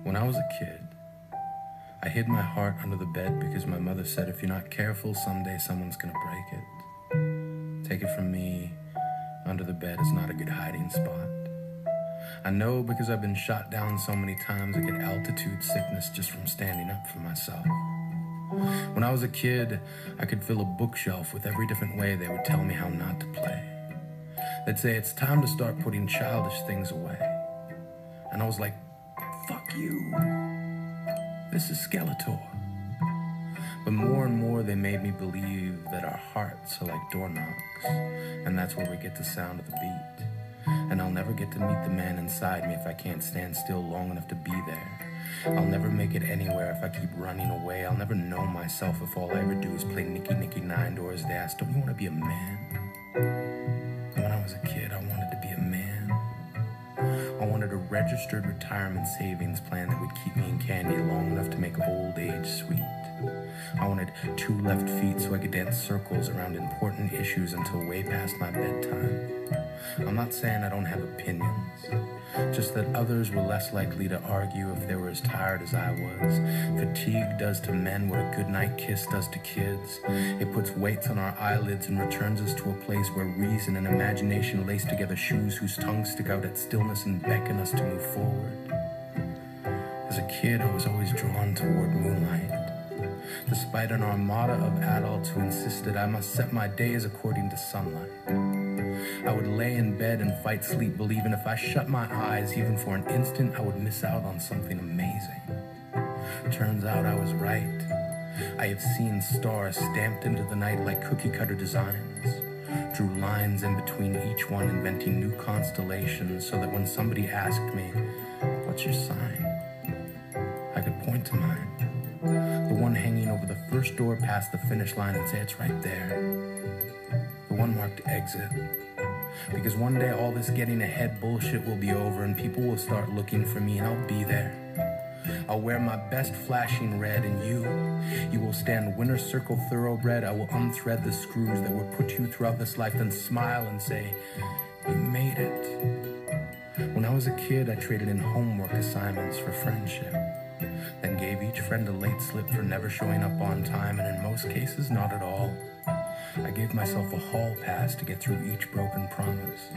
When I was a kid, I hid my heart under the bed because my mother said if you're not careful, someday someone's gonna break it. Take it from me, under the bed is not a good hiding spot. I know because I've been shot down so many times I get altitude sickness just from standing up for myself. When I was a kid, I could fill a bookshelf with every different way they would tell me how not to play. They'd say it's time to start putting childish things away. And I was like, fuck you. This is Skeletor. But more and more they made me believe that our hearts are like door knocks, and that's where we get the sound of the beat. And I'll never get to meet the man inside me if I can't stand still long enough to be there. I'll never make it anywhere if I keep running away. I'll never know myself if all I ever do is play Nicky Nicky Nine Doors. They ask, don't you want to be a man? And when I was a kid, I wanted to be a man. I wanted a registered retirement savings plan that would keep me in candy long enough to make old age sweet. I wanted 2 left feet so I could dance circles around important issues until way past my bedtime. I'm not saying I don't have opinions, just that others were less likely to argue if they were as tired as I was. Fatigue does to men what a goodnight kiss does to kids. It puts weights on our eyelids and returns us to a place where reason and imagination lace together shoes whose tongues stick out at stillness and beckon us to move forward. As a kid, I was always drawn toward moonlight, despite an armada of adults who insisted I must set my days according to sunlight. I would lay in bed and fight sleep, believing if I shut my eyes even for an instant, I would miss out on something amazing. Turns out I was right. I have seen stars stamped into the night like cookie-cutter designs, drew lines in between each one, inventing new constellations so that when somebody asked me, what's your sign? I could point to mine, the one hanging over the first door past the finish line, and say it's right there, the one marked exit. Because one day all this getting ahead bullshit will be over and people will start looking for me and I'll be there. I'll wear my best flashing red and you will stand winner circle thoroughbred. I will unthread the screws that will put you throughout this life, then smile and say, you made it. When I was a kid, I traded in homework assignments for friendship, then gave each friend a late slip for never showing up on time, and in most cases, not at all. I gave myself a hall pass to get through each broken promise.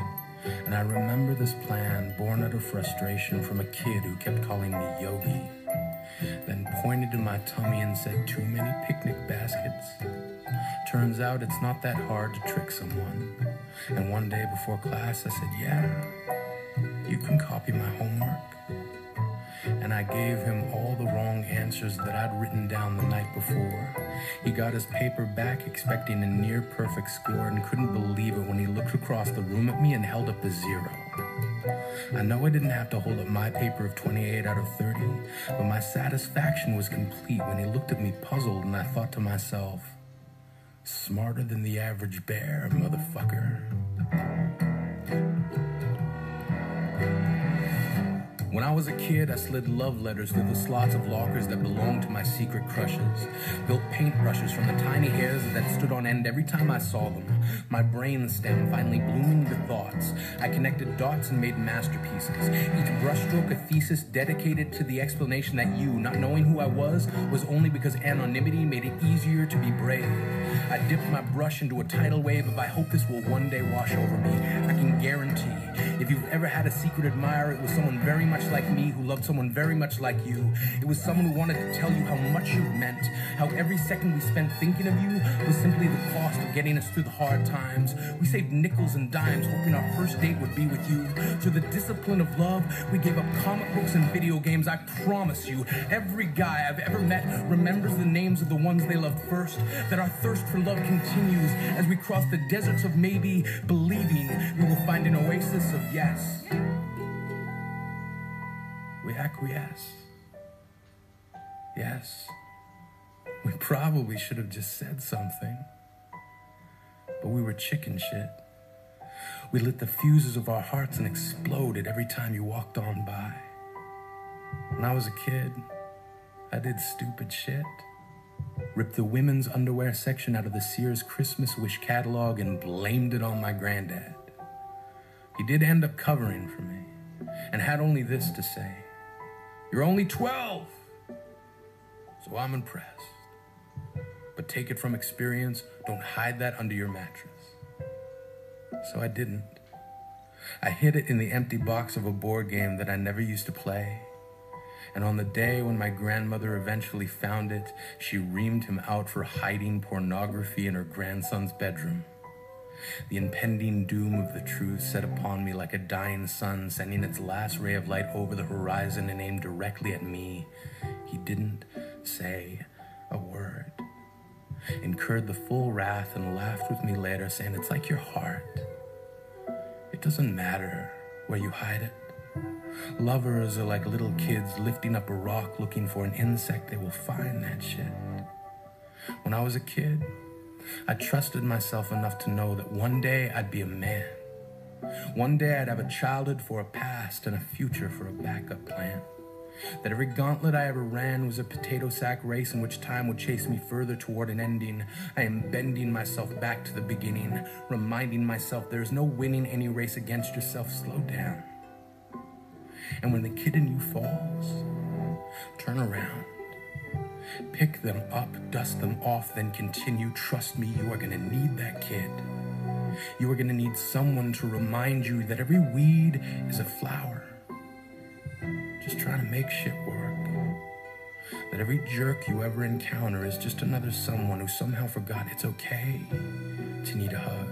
And I remember this plan born out of frustration from a kid who kept calling me Yogi, then pointed to my tummy and said, too many picnic baskets. Turns out it's not that hard to trick someone. And one day before class I said, yeah, you can copy my homework. And I gave him all the wrong answers that I'd written down the night before. He got his paper back expecting a near perfect score and couldn't believe it when he looked across the room at me and held up a 0. I know I didn't have to hold up my paper of 28 out of 30, but my satisfaction was complete when he looked at me puzzled, and I thought to myself, smarter than the average bear, motherfucker. When I was a kid, I slid love letters through the slots of lockers that belonged to my secret crushes, built paintbrushes from the tiny hairs that stood on end every time I saw them, my brain stem finally blooming with thoughts. I connected dots and made masterpieces, each brushstroke a thesis dedicated to the explanation that you, not knowing who I was only because anonymity made it easier to be brave. I dipped my brush into a tidal wave of I hope this will one day wash over me. I can guarantee, if you've ever had a secret admirer, it was someone very much like me who loved someone very much like you. It was someone who wanted to tell you how much you meant, how every second we spent thinking of you was simply the cost of getting us through the hard times. We saved nickels and dimes hoping our first date would be with you. Through the discipline of love, we gave up comic books and video games. I promise you, every guy I've ever met remembers the names of the ones they loved first, that our thirst for love continues as we cross the deserts of maybe, believing we will find an oasis of yes. We acquiesce. Yes, we probably should have just said something, but we were chicken shit. We lit the fuses of our hearts and exploded every time you walked on by. When I was a kid, I did stupid shit. Ripped the women's underwear section out of the Sears Christmas Wish catalog and blamed it on my granddad. He did end up covering for me and had only this to say: You're only 12, so I'm impressed. But take it from experience, don't hide that under your mattress. So I didn't. I hid it in the empty box of a board game that I never used to play. And on the day when my grandmother eventually found it, she reamed him out for hiding pornography in her grandson's bedroom. The impending doom of the truth set upon me like a dying sun, sending its last ray of light over the horizon and aimed directly at me. He didn't say a word. Incurred the full wrath and laughed with me later, saying, "It's like your heart. It doesn't matter where you hide it. Lovers are like little kids lifting up a rock looking for an insect. They will find that shit." When I was a kid, I trusted myself enough to know that one day I'd be a man. One day I'd have a childhood for a past and a future for a backup plan. That every gauntlet I ever ran was a potato sack race in which time would chase me further toward an ending. I am bending myself back to the beginning, reminding myself there is no winning any race against yourself. Slow down. And when the kid in you falls, turn around. Pick them up, dust them off, then continue. Trust me, you are going to need that kid. You are going to need someone to remind you that every weed is a flower, just trying to make shit work. That every jerk you ever encounter is just another someone who somehow forgot it's okay to need a hug.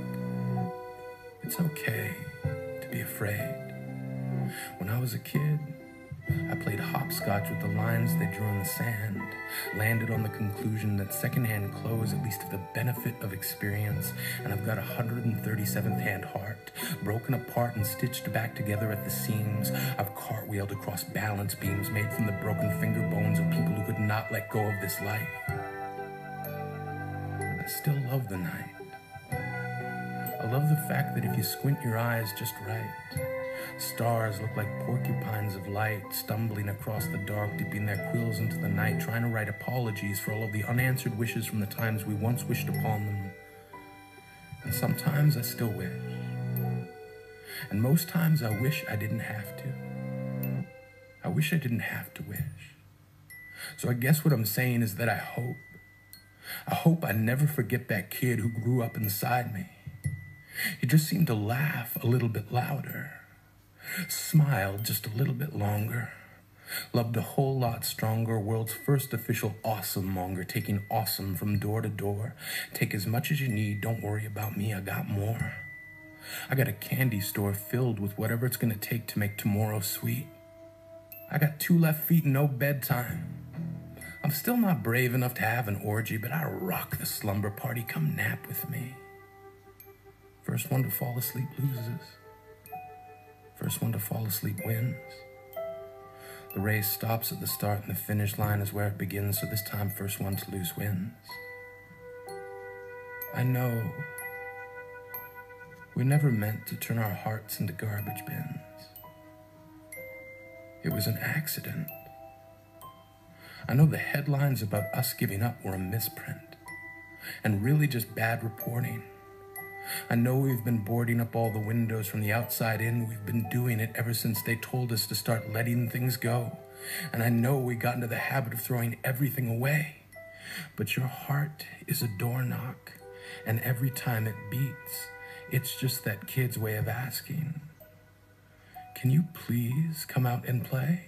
It's okay to be afraid. When I was a kid, I played hopscotch with the lines they drew in the sand, landed on the conclusion that secondhand clothes at least have the benefit of experience, and I've got a 137th hand heart, broken apart and stitched back together at the seams. I've cartwheeled across balance beams made from the broken finger bones of people who could not let go of this life. I still love the night. I love the fact that if you squint your eyes just right, stars look like porcupines of light stumbling across the dark, dipping their quills into the night, trying to write apologies for all of the unanswered wishes from the times we once wished upon them. And sometimes I still wish. And most times I wish I didn't have to. I wish I didn't have to wish. So I guess what I'm saying is that I hope I never forget that kid who grew up inside me. He just seemed to laugh a little bit louder, smiled just a little bit longer, loved a whole lot stronger, world's first official awesome monger, taking awesome from door to door. Take as much as you need, don't worry about me, I got more. I got a candy store filled with whatever it's gonna take to make tomorrow sweet. I got 2 left feet and no bedtime. I'm still not brave enough to have an orgy, but I rock the slumber party, come nap with me. First one to fall asleep loses. First one to fall asleep wins. The race stops at the start and the finish line is where it begins, so this time first one to lose wins. I know we never meant to turn our hearts into garbage bins. It was an accident. I know the headlines about us giving up were a misprint and really just bad reporting. I know we've been boarding up all the windows from the outside in. We've been doing it ever since they told us to start letting things go. And I know we got into the habit of throwing everything away. But your heart is a door knock, and every time it beats, it's just that kid's way of asking, "Can you please come out and play?"